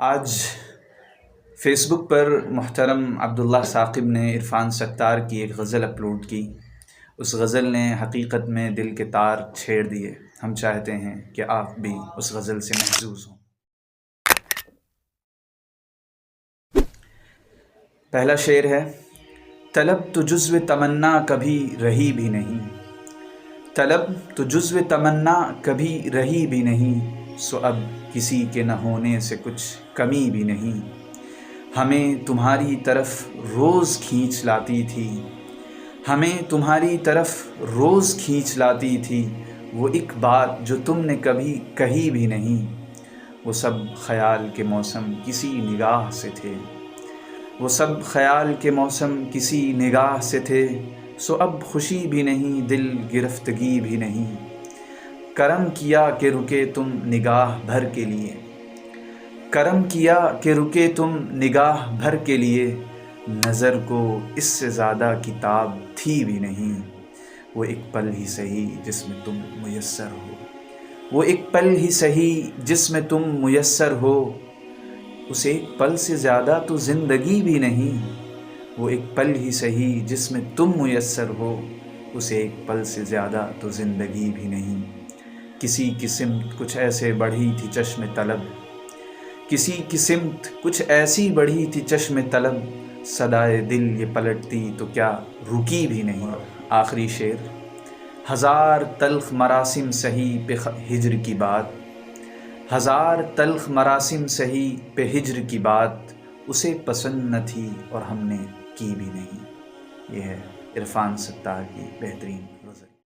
آج فیس بک پر محترم عبداللہ ثاقب نے عرفان ستار کی ایک غزل اپلوڈ کی۔ اس غزل نے حقیقت میں دل کے تار چھیڑ دیے۔ ہم چاہتے ہیں کہ آپ بھی اس غزل سے محظوظ ہوں۔ پہلا شعر ہے: طلب تو جزو تمنا کبھی رہی بھی نہیں، طلب تو جزو تمنا کبھی رہی بھی نہیں، سو اب کسی کے نہ ہونے سے کچھ کمی بھی نہیں۔ ہمیں تمہاری طرف روز کھینچ لاتی تھی، ہمیں تمہاری طرف روز کھینچ لاتی تھی، وہ ایک بات جو تم نے کبھی کہی بھی نہیں۔ وہ سب خیال کے موسم کسی نگاہ سے تھے، وہ سب خیال کے موسم کسی نگاہ سے تھے، سو اب خوشی بھی نہیں، دل گرفتگی بھی نہیں۔ کرم کیا کہ رکے تم نگاہ بھر کے لیے، کرم کیا کہ رکے تم نگاہ بھر کے لیے، نظر کو اس سے زیادہ کتاب تھی بھی نہیں۔ وہ ایک پل ہی سہی جس میں تم میسر ہو، وہ ایک پل ہی سہی جس میں تم میسر ہو، اس ایک پل سے زیادہ تو زندگی بھی نہیں۔ وہ ایک پل ہی سہی جس میں تم میسر ہو، اس ایک پل سے زیادہ تو زندگی بھی نہیں۔ کسی کی سمت کچھ ایسے بڑھی تھی چشم طلب، کسی کی سمت کچھ ایسی بڑھی تھی چشم طلب، صدائے دل یہ پلٹتی تو کیا رکی بھی نہیں۔ آخری شعر: ہزار تلخ مراسم سہی پہ ہجر کی بات، ہزار تلخ مراسم سہی پہ ہجر کی بات، اسے پسند نہ تھی اور ہم نے کی بھی نہیں۔ یہ ہے عرفان ستار کی بہترین